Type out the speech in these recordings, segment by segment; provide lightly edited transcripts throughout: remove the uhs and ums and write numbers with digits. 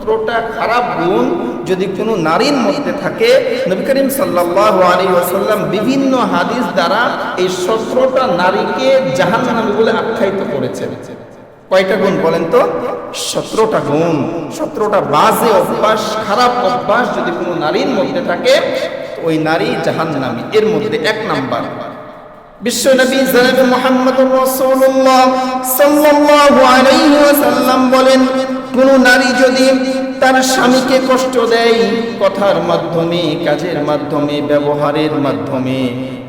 17টা খারাপ গুণ যদি কোনো নারীর মধ্যে থাকে, নবী করিম সাল্লাল্লাহু আলাইহি ওয়াসাল্লাম বিভিন্ন হাদিস দ্বারা এই 17টা নারীকে জাহান্নামী বলে আখ্যায়িত করেছেন। কয়টা গুণ বলেন তো? 17টা গুণ। 17টা বাজে অভ্যাস, খারাপ অভ্যাস যদি কোনো নারীর মধ্যে থাকে, ওই নারী জাহান্নামী। এর মধ্যে 1 নাম্বার, বিশ্বনবী জনাব মুহাম্মদুর রাসূলুল্লাহ সাল্লাল্লাহু আলাইহি ওয়াসাল্লাম বলেন, কোন নারী যদি তার স্বামীকে কষ্ট দেয় কথার মাধ্যমে, কাজের মাধ্যমে, ব্যবহারের মাধ্যমে,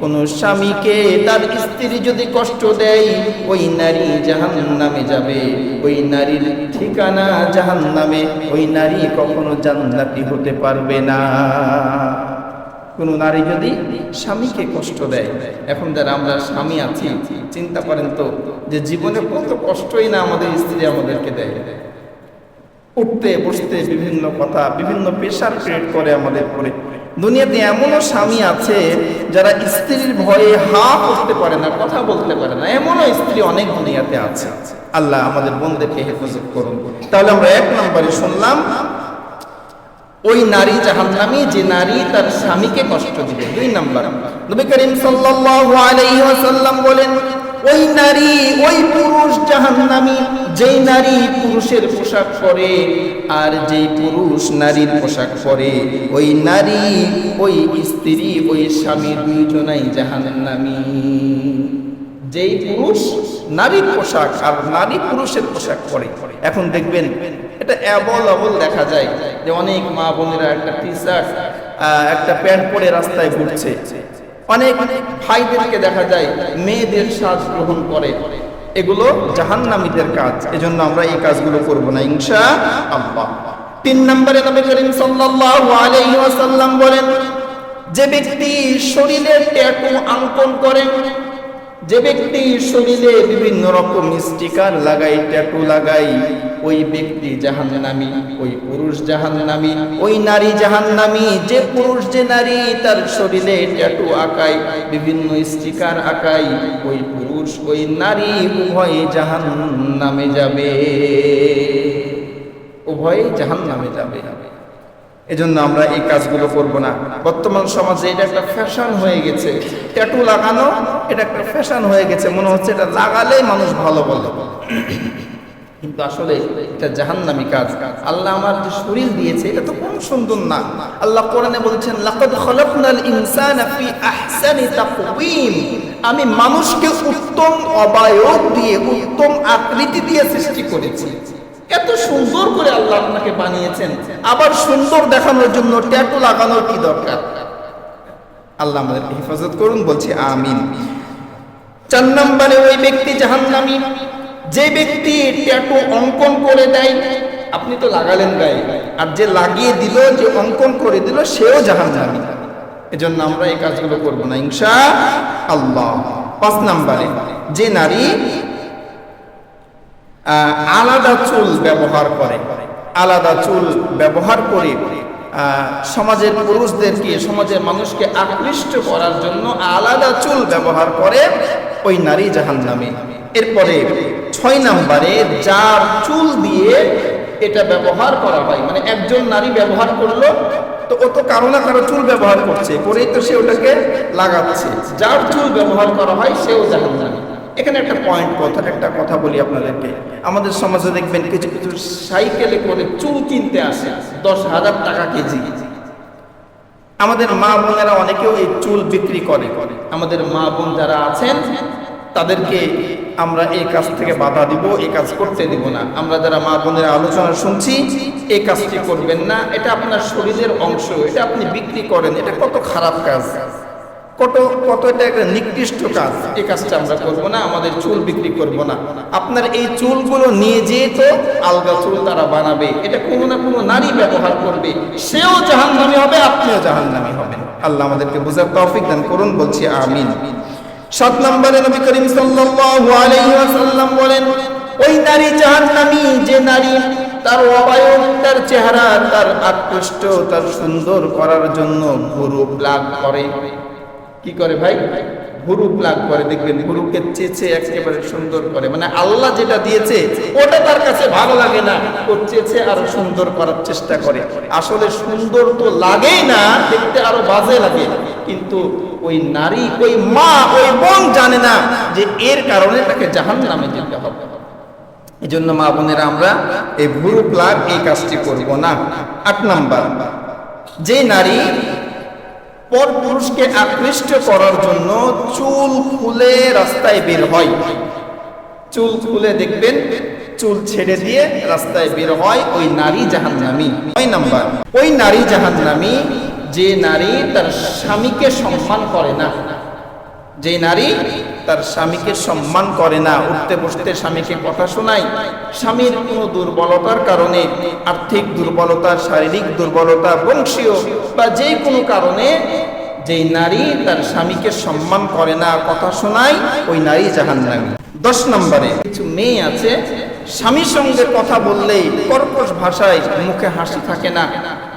কোন স্বামীকে তার স্ত্রী যদি কষ্ট দেয়, ওই নারী জাহান্নামে যাবে, ওই নারীর ঠিকানা জাহান্নামে, ওই নারী কখনো জান্নাতি হতে পারবে না। কোন নারী যদি স্বামীকে কষ্ট দেয়, এখন যারা আমরা স্বামী আছি চিন্তা করেন তো যে জীবনে কত কষ্টই না আমাদের স্ত্রী আমাদেরকে দেয়। উঠতে বসতে বিভিন্ন কথা, বিভিন্ন প্রেশার ক্রিয়েট করে আমাদের উপরে। দুনিয়াতে এমনও স্বামী আছে যারা স্ত্রীর ভয়ে হা করতে পারে না, কথা বলতে পারে না, এমনও স্ত্রী অনেক দুনিয়াতে আছে। আল্লাহ আমাদের বোনদেরকে হেফাজত করুন। তাহলে আমরা 1 নম্বরে শুনলাম ওই নারী জাহান্নামী যে নারী তার স্বামীকে কষ্ট দিবে। 2 নাম্বার, নবী করিম সাল্লাল্লাহু আলাইহি ওয়াসাল্লাম বলেন, ওই নারী, ওই পুরুষ জাহান্নামী যেই নারী পুরুষের পোশাক পরে আর যেই পুরুষ নারীর পোশাক পরে, ওই নারী, ওই স্ত্রী, ওই স্বামী দুইজনাই জাহান্নামী। যেই পুরুষ নারীর পোশাক আর নারী পুরুষের পোশাক পরে। এখন দেখবেন এটা অ্যাবল অবল দেখা যায় যে অনেক মা বোনেরা একটা টি শার্ট, একটা প্যান্ট পরে রাস্তায় ঘুরছে। অনেক ভাইদেরকে দেখা যায় মেয়েদের সাজ গ্রহণ করে। এগুলো জাহান্নামীদের কাজ। এজন্য আমরা এই কাজগুলো করব না ইনশাআল্লাহ। 3 নম্বরে নবী করিম সাল্লাল্লাহু আলাইহি ওয়াসাল্লাম বলেন, যে ব্যক্তি শরীরে ট্যাটু অঙ্কন করে, যে ব্যক্তি শরীরে বিভিন্ন রকম স্টিকার লাগাই, ট্যাটু লাগাই, ওই ব্যক্তি জাহান্নামী, ওই পুরুষ জাহান্নামী, ওই নারী জাহান্নামী। যে পুরুষ যে নারী তার শরীরে ট্যাটু আঁকায়, বিভিন্ন স্টিকার আঁকায়, ওই পুরুষ ওই নারী উভয়ে জাহান্নামে যাবে, উভয়ে জাহান্নামে যাবে। এজন্য আমরা এই কাজগুলো করব না। বর্তমান সমাজে এটা একটা ফ্যাশন হয়ে গেছে, ট্যাটু লাগানো এটা একটা ফ্যাশন হয়ে গেছে। মনে হচ্ছে এটা লাগালেই মানুষ ভালো বলে, কিন্তু আসলে এটা জাহান্নামী কাজ। আল্লাহ আমার যে শরীর দিয়েছে এটা তো কম সুন্দর না। আল্লাহ কোরআনে বলেছেন, লাকাদ খালাকনাল ইনসানা ফি আহসানি তাকওয়িম, আমি মানুষকে উত্তম অবয়ব দিয়ে, উত্তম আকৃতি দিয়ে সৃষ্টি করেছি। এত সুন্দর করে আল্লাহ আপনাকে বানিয়েছেন, আবার সুন্দর দেখানোর জন্য ট্যাটু লাগানোর কি দরকার? আল্লাহ আমাদেরকে হেফাজত করুন, বলছি আমিন। 4 নম্বরে ওই ব্যক্তি জাহান্নামী যে ব্যক্তি ট্যাটু অঙ্কন করে দেয়। আপনি তো লাগালেন গায়ে, আর যে লাগিয়ে দিল, যে অঙ্কন করে দিল, সেও জাহান্নামী। এজন্য আমরা এই কাজগুলো করব না ইনশাআল্লাহ। 5 নম্বরে যে নারী আলাদা চুল ব্যবহার করে, আলাদা চুল ব্যবহার করে সমাজের পুরুষদেরকে, সমাজের মানুষকে আকৃষ্ট করার জন্য আলাদা চুল ব্যবহার করে, ওই নারী জাহান্নামী। এরপরে 6 নম্বরে যার চুল দিয়ে এটা ব্যবহার করা হয়, মানে একজন নারী ব্যবহার করলো তো ও তো কারো না কারো চুল ব্যবহার করছে, পরেই তো সে ওটাকে লাগাচ্ছে। যার চুল ব্যবহার করা হয় সেও জাহান্নামী। এখানে একটা একটা কথা বলি আপনাদেরকে। আমাদের সমাজে দেখবেন কিছু কিছু সাইকেলে করে চুল কিনতে আসে 10,000 টাকা কেজি। আমাদের মা বোনেরা অনেকেও এই চুল বিক্রি করে। আমাদের মা বোন যারা আছেন তাদেরকে আমরা এই কাজ থেকে বাধা দিব, এই কাজ করতে দিব না। আমরা যারা মা বোনের আলোচনা শুনছি, এই কাজটি করবেন না, এটা আপনার শরীরের অংশ, এটা আপনি বিক্রি করেন, এটা কত খারাপ কাজ, কত এটা একটা নিকৃষ্ট কাজ। এই কাজটা আমরা করবো না, আমাদের চুল বিক্রি করব না। আপনার এই চুলগুলো নিয়ে যেয়ে তো আলগা চুল তারা বানাবে, এটা কোনো না কোনো নারী ব্যবহার করবে, সেও জাহান্নামী হবে, আপনিও জাহান্নামী হবেন। আল্লাহ আমাদেরকে বুঝার তৌফিক দান করুন, বলছি আমিন। 7 নম্বরে নবী করিম সাল্লাল্লাহু আলাইহি ওয়াসাল্লাম বলেন, ওই নারী জাহান্নামী যে নারী তার অবয়ব, তার চেহারা, তার আকৃষ্ট, তার সুন্দর করার জন্য ভুরু প্লাগ করে। কি করে ভাই? ভুরু প্লাগ করে, দেখবেন ভুরুকে চেঁচে একেবারে সুন্দর করে, মানে আল্লাহ যেটা দিয়েছে ওটা তার কাছে ভালো লাগে না, ও চেঁচে আরো সুন্দর করার চেষ্টা করে। আসলে সুন্দর তো লাগেই না, দেখতে আরো বাজে লাগে, কিন্তু ওই নারী, ওই মা, ওই বোন জানে না যে এর কারণে তাকে জাহান্নামে যেতে হবে। এই জন্য মা বোনেরা, আমরা এই ভুরু প্লাগ এই কাজটি করব না। 8 নাম্বার, যে নারী পর পুরুষকে আকৃষ্ট করার জন্য চুল খুলে রাস্তায় বের হয়, চুল খুলে দেখবেন চুল ছেড়ে দিয়ে রাস্তায় বের হয়, ওই নারী জাহান্নামী। 9 নাম্বার, ওই নারী জাহান্নামী যে নারী তার স্বামীকে সম্মান করে না, যে নারী তার স্বামীকে সম্মান করে না, উঠতে বসতে স্বামীকে কথা শোনায়, স্বামীর কোনো দুর্বলতার কারণে, আর্থিক দুর্বলতা, শারীরিক দুর্বলতা, বংশীয় বা যে কোনো কারণে যেই নারী তার স্বামীকে সম্মান করে না, কথা শোনায়, ওই নারী জাহান্নামী। 10 নম্বরে, কিছু মেয়ে আছে স্বামীর সঙ্গে কথা বললেই কর্কশ ভাষায়, মুখে হাসি থাকে না,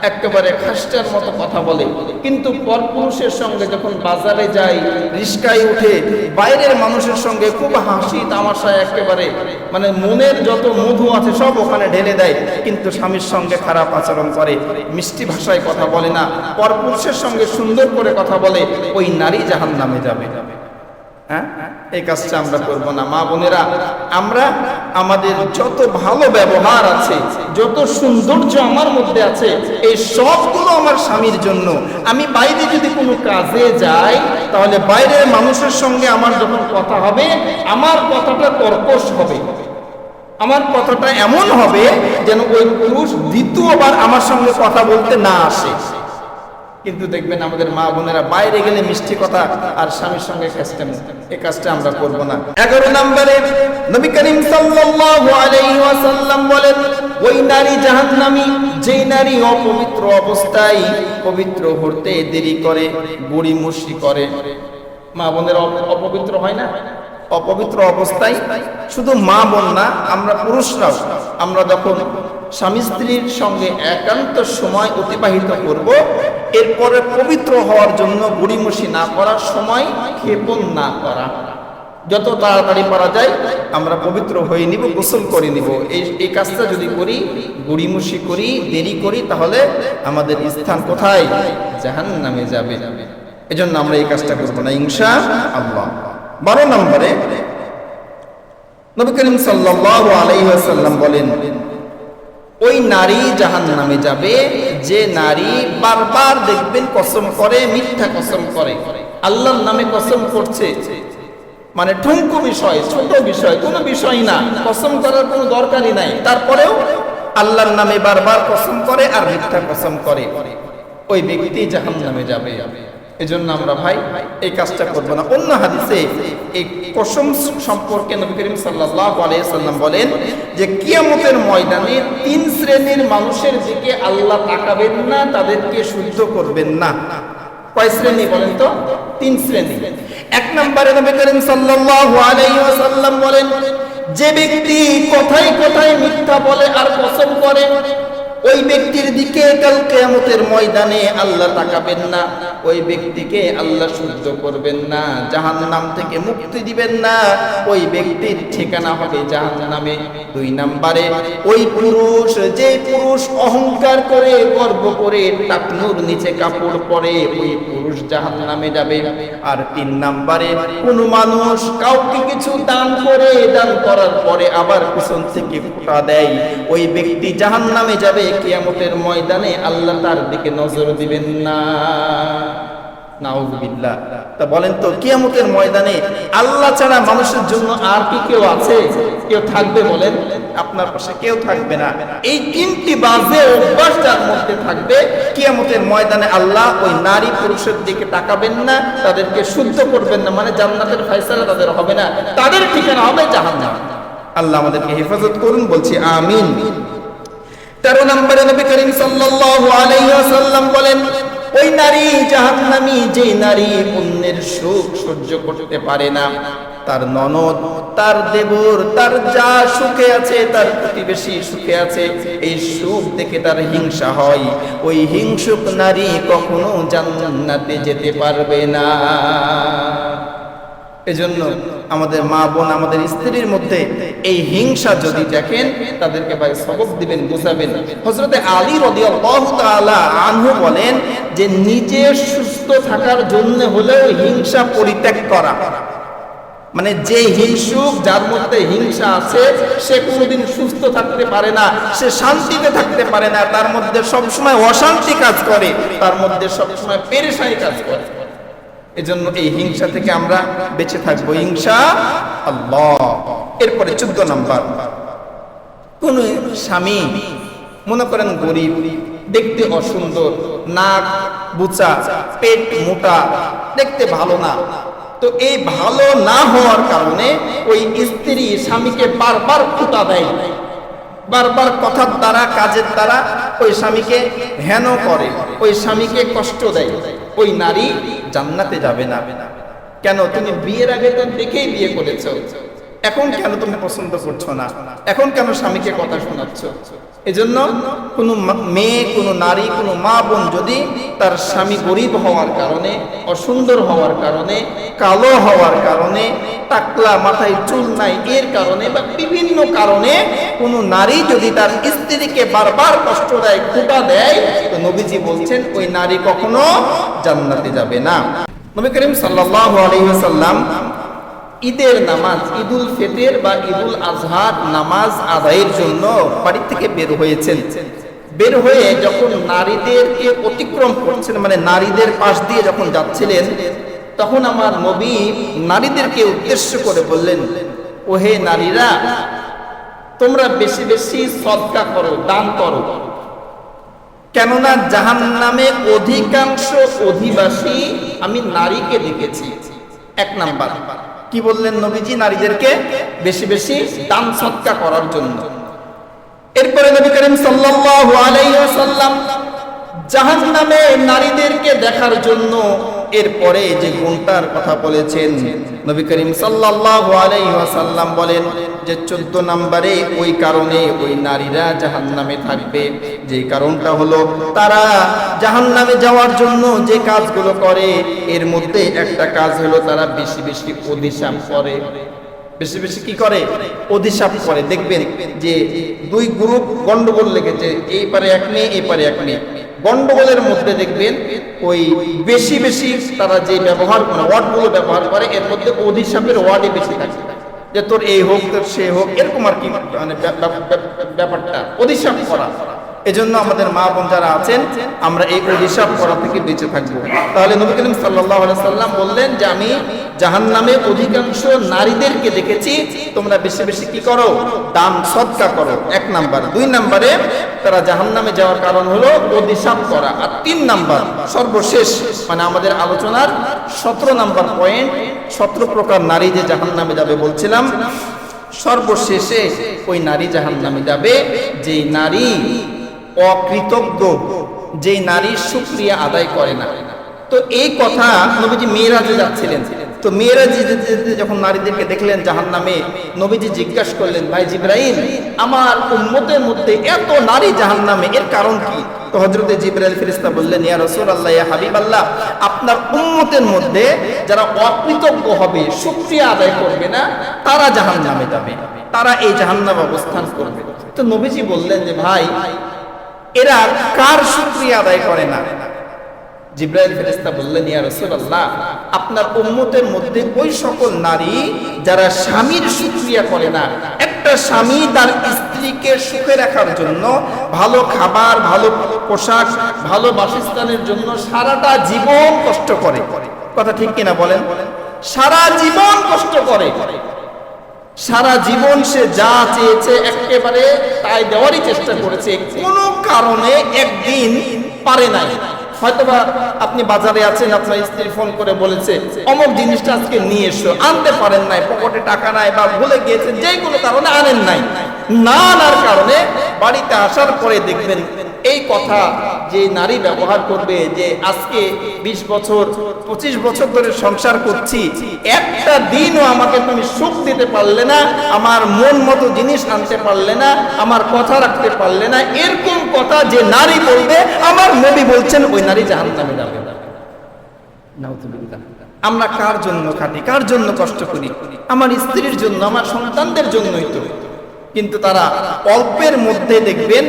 একেবারে খাস্টার মতো কথা বলে, কিন্তু পরপুরুষের সঙ্গে যখন বাজারে যায়, রিস্কায় উঠে, বাইরের মানুষের সঙ্গে খুব হাসি তামাশায়, একেবারে মানে মনের যত মধু আছে সব ওখানে ঢেলে দেয়, কিন্তু স্বামীর সঙ্গে খারাপ আচরণ করে, মিষ্টি ভাষায় কথা বলে না, পরপুরুষের সঙ্গে সুন্দর করে কথা বলে, ওই নারী জাহান্নামে যাবে। হ্যাঁ, এই কাজটা আমরা করব না। মা বোনেরা, আমরা আমাদের যত ভালো ব্যবহার আছে, যত সৌন্দর্য আমার মধ্যে আছে, এই সবগুলো আমার স্বামীর জন্য। আমি বাইরে যদি কোনো কাজে যাই, তাহলে বাইরের মানুষের সঙ্গে আমার যখন কথা হবে, আমার কথাটা কর্কশ হবে, আমার কথাটা এমন হবে যেন ওই পুরুষ দ্বিতীয়বার আমার সঙ্গে কথা বলতে না আসে। কিন্তু দেখবেন আমাদের মা বোনেরা বাইরে গেলে মিষ্টি কথা আর স্বামীর সঙ্গে এই কাজটা আমরা করব না। 11 নম্বরে নবী করিম সাল্লাল্লাহু আলাইহি ওয়াসাল্লাম বলেন, ওই নারী জাহান্নামী যেই নারী অপবিত্র অবস্থায় পবিত্র হতে দেরি করে, গড়িমসি করে। মা বোনেরা অপবিত্র হয় না? অপবিত্র অবস্থায় শুধু মা বোন না, আমরা পুরুষরাও, আমরা যখন স্বামী স্ত্রীর সঙ্গে একান্ত সময় অতিবাহিত করব, এরপরে পবিত্র হওয়ার জন্য গড়িমসি না করার, সময় ক্ষেপণ না করা, যত তাড়াতাড়ি পারা যায় আমরা পবিত্র হয়ে নিব, গোসল করে নিব। এই কাজটা যদি করি, গড়িমসি করি, দেরি করি, তাহলে আমাদের স্থান কোথায়? জাহান্নামে যাবে। এজন্য আমরা এই কাজটা করব না ইনশাআল্লাহ। 12 নম্বরে নবী করিম সাল্লাল্লাহু আলাইহি ওয়াসাল্লাম বলেন, ওই নারী জাহান্নামে যাবে যে নারী বারবার দেখবেন কসম করে, মিথ্যা কসম করে, আল্লাহর নামে কসম করছে, মানে ঠুনকো বিষয়, ছোট বিষয়, কোনো বিষয় না, কসম করার কোনো দরকারই নাই, তারপরেও আল্লাহর নামে বারবার কসম করে আর মিথ্যা কসম করে, ওই ব্যক্তি জাহান্নামে যাবে। এজন্য আমরা ভাই এই কাজটা করব না। অন্য হাদিসে এই কসম সম্পর্কে নবী করিম সাল্লাল্লাহু আলাইহি ওয়াসাল্লাম বলেন যে কিয়ামতের ময়দানে 3 শ্রেণীর মানুষের দিকে আল্লাহ তাকাবেন না, তাদেরকে সহ্য করবেন না। কয় শ্রেণী বলেন তো? 3 শ্রেণী। 1 নম্বরে নবী করিম সাল্লাল্লাহু আলাইহি ওয়াসাল্লাম বলেন, যে ব্যক্তি কথায় কথায় মিথ্যা বলে আর কসম করে, ওই ব্যক্তির দিকে কাল কিয়ামতের ময়দানে আল্লাহ তাকাবেন না, ওই ব্যক্তিকে আল্লাহ সহ্য করবেন না, জাহান্নাম থেকে মুক্তি দিবেন না, ওই ব্যক্তির ঠিকানা হবে জাহান্নামে। 2 নম্বরে ওই পুরুষ, যে পুরুষ অহংকার করে, গর্ব করে টাকনুর নিচে কাপড় পরে, ওই পুরুষ জাহান্নামে যাবে। আর 3 নম্বরে কোন মানুষ কাউকে কিছু দান করে, দান করার পরে আবার পিছন থেকে ফোঁটা দেয়, ওই ব্যক্তি জাহান্নামে যাবে। কিয়ামতের ময়দানে আল্লাহ তার দিকে নজর দিবেন না। নাউযুবিল্লাহ। তা বলেন তো, কিয়ামতের ময়দানে আল্লাহ ছাড়া মানুষের জন্য আর কি কেউ আছে? কেউ থাকবে? বলেন, আপনার পাশে কেউ থাকবে না। এই 3টি বাজে অভ্যাস যার মধ্যে থাকবে, কিয়ামতের ময়দানে আল্লাহ ওই নারী পুরুষের দিকে তাকাবেন না, তাদেরকে শুদ্ধ করবেন না, মানে জান্নাতের ফয়সালা তাদের হবে না, তাদের ঠিকানা হবে জাহান্নাম। আল্লাহ আমাদেরকে হেফাজত করুন, বলছি আমিন। 13 নম্বরে নবী করিম সাল্লাল্লাহু আলাইহি ওয়াসাল্লাম বলেন, ওই নারী জাহান্নামী যে নারী অন্যের সুখ সহ্য করতে পারে না, তার ননদ, তার দেবর, তার যা সুখে আছে, তার প্রতিবেশী সুখে আছে, এই সুখ দেখে তার হিংসা হয়, ওই হিংসুক নারী কখনো জান্নাতে যেতে পারবে না। এজন্য আমাদের মা বোন, আমাদের স্ত্রীর মধ্যে এই হিংসা যদি দেখেন, তাদেরকে ভাই সবক দিবেন, বুঝাবেন। হযরতে আলী রাদিয়াল্লাহু তাআলা আনহু বলেন যে নিজে সুস্থ থাকার জন্য হলেও হিংসা পরিত্যাগ করা, মানে যে হিংসুক, যার মধ্যে হিংসা আছে, সে কোনোদিন সুস্থ থাকতে পারে না, সে শান্তিতে থাকতে পারে না, তার মধ্যে সবসময় অশান্তি কাজ করে, তার মধ্যে সবসময় পেরেশানি কাজ করে। এজন্য এই হিংসা থেকে আমরা বেঁচে থাকবো ইনশাআল্লাহ। এরপরে 14 নাম্বার, কোন স্বামী মনে করেন গরিব, দেখতে অসুন্দর, নাক বুচা, পেট মোটা, দেখতে ভালো না, তো এই ভালো না হওয়ার কারণে ওই স্ত্রী স্বামীকে বারবার খোঁটা দেয়, বারবার কথার দ্বারা, কাজের দ্বারা ওই স্বামীকে হেন করে, ওই স্বামীকে কষ্ট দেয়, ওই নারী জান্নাতে যাবে না। কেন? তুমি বিয়ের আগে তো দেখেই বিয়ে করেছো, এখন কেন তুমি পছন্দ করছো না? এখন কেন স্বামীকে কথা শোনাচ্ছ? এজন্য কোনো মেয়ে, কোনো নারী, কোনো মা বোন যদি তার স্বামী গরিব হওয়ার কারণে, অসুন্দর হওয়ার কারণে, কালো হওয়ার কারণে, টাকলা, মাথায় চুল নাই এর কারণে বা বিভিন্ন কারণে কোনো নারী যদি তার স্ত্রীকে বারবার কষ্ট দেয়, খোঁটা দেয়, তো নবীজি বলছেন ওই নারী কখনো জান্নাতে যাবে না। নবী করিম সাল্লাল্লাহু আলাইহি ওয়াসাল্লাম ঈদের নামাজ, ঈদুল ফিতর বা ঈদুল আজহার নামাজ আদায়ের জন্য বাড়ি থেকে বের হয়েছেন। বের হয়ে যখন নারীদেরকে অতিক্রম করছেন, মানে নারীদের পাশ দিয়ে যখন যাচ্ছিলেন, তখন আমার নবী নারীদেরকে উদ্দেশ্য করে বললেন, ওহে নারীরা, তোমরা বেশি বেশি সদকা করো, দান করো, কেননা জাহান্নামে অধিকাংশ অধিবাসী আমি নারীকে দেখেছি। 1 নাম্বার কি বললেন নবীজি? নারীদেরকে বেশি বেশি দান সদকা করার জন্য। এরপরে নবী করিম সাল্লাল্লাহু আলাইহি ওয়াসাল্লাম জাহান্নামে নারীদেরকে দেখার জন্য এরপরে যে গুণটার কথা বলেছেন, নবী করিম সাল্লাল্লাহু আলাইহি ওয়াসাল্লাম বলেন যে 14 নম্বরে ওই কারণে ওই নারীরা জাহান্নামে থাকবে, যে কারণটা হলো তারা জাহান্নামে যাওয়ার জন্য যে কাজগুলো করে, এর মধ্যে একটা কাজ হলো তারা বেশি বেশি অধিশাপ করে। বেশি বেশি কি করে? অধিশাপ করে। দেখবেন যে 2 গ্রুপ গন্ডগোল লেগেছে, এই পারে এক মেয়ে, এই পারে এক মেয়ে, গন্ডগোলের মধ্যে দেখবেন ওই বেশি বেশি তারা যে ব্যবহার করে, ওয়ার্ডগুলো ব্যবহার করে, এর মধ্যে অধিশাপের ওয়ার্ডই বেশি থাকে, যে তোর এই হোক, তোর সে হোক, এরকম আর কি, মানে ব্যাপারটা অধিশাপ করা। এজন্য আমাদের মা বোন যারা আছেন, আমরা এই অভিশাপ করা থেকে বেঁচে থাকবো। তাহলে নবী করিম সাল্লাল্লাহু আলাইহি সাল্লাম বললেন যে আমি জাহান্নামে অধিকাংশ নারীদেরকে দেখেছি, তোমরা বেশি বেশি কি করো? দান সদকা করো। 1 নাম্বার। 2 নম্বরে তারা জাহান্নামে যাওয়ার কারণ হলো অভিশাপ করা। আর 3 নাম্বার সর্বশেষ, মানে আমাদের আলোচনার 17 নাম্বার পয়েন্ট, 17 প্রকার নারী যে জাহান্নামে যাবে বলছিলাম, সর্বশেষে ওই নারী জাহান্নামে যাবে যেই নারী অকৃতজ্ঞ, যেই নারী শুকরিয়া আদায় করে না। তো এই কথা নবীজি মেরাজে যাচ্ছিলেন, তো মেরাজে যখন নারীদেরকে দেখলেন জাহান্নামে, নবীজি জিজ্ঞাসা করলেন, ভাই জিবরাইল, আমার উম্মতের মধ্যে এত নারী জাহান্নামে, এর কারণ কি? তো হযরতে জিবরাইল ফেরেশতা বললেন, ইয়া রাসূলুল্লাহ, ইয়া হাবিবাল্লাহ, আপনার উম্মতের মধ্যে যারা অকৃতজ্ঞ হবে, শুকরিয়া আদায় করবে না, তারা জাহান্নামে যাবে, তারা এই জাহান্নামে অবস্থান করবে। তো নবীজি বললেন যে ভাই, এরা কার শুকরিয়া আদায় করে না? জিবরাইল ফেরেশতা বললেন, ইয়া রাসূলুল্লাহ, আপনার উম্মতের মধ্যে ওই সকল নারী যারা স্বামীর শুকরিয়া করে না। একটা স্বামী তার স্ত্রীকে সুখে রাখার জন্য ভালো খাবার, ভালো পোশাক, ভালো বাসস্থানের জন্য সারাটা জীবন কষ্ট করে। কথা ঠিক কিনা বলেন? সারা জীবন কষ্ট করে, সারা জীবন সে যা চেয়েছে একেবারে তাই দেওয়ারই চেষ্টা করেছে, কোনো কারণে একদিন পারে নাই। হয়তোবা আপনি বাজারে আছেন, আপনার স্ত্রী ফোন করে বলেছে অমুক জিনিসটা আজকে নিয়ে এসো, আনতে পারেন নাই, পকেটে টাকা নাই বা ভুলে গিয়েছেন, যে কোনো কারণে আনেন নাই। না আনার কারণে বাড়িতে আসার পরে দেখবেন এই কথা যে নারী ব্যবহার করবে যে আজকে 20 বছর 25 বছর ধরে সংসার করছি, একটা দিনও আমাকে তুমি সুখ দিতে পারলে না, আমার মন মতো জিনিস আনতে পারলে না, আমার কথা রাখতে পারলে না, এরকম কথা যে নারী বলবে, আমার নবী বলছেন ওই নারী জাহান্নামে যাবে। আমরা কার জন্য খাটি, কার জন্য কষ্ট করি? আমার স্ত্রীর জন্য, আমার সন্তানদের জন্যই তো। কিন্তু তারা অল্পের মধ্যে দেখবেন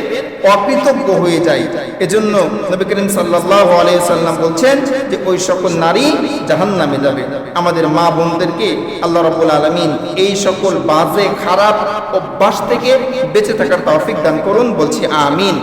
অকৃতজ্ঞ হয়ে যায়। এজন্য নবী করিম সাল্লাল্লাহু আলাইহি সাল্লাম বলছেন যে ওই সকল নারী জাহান্নামে যাবে। আমাদের মা বোনদেরকে আল্লাহ রাব্বুল আলামিন এই সকল বাজে খারাপ অভ্যাস থেকে বেঁচে থাকার তৌফিক দান করুন, বলছি আমিন।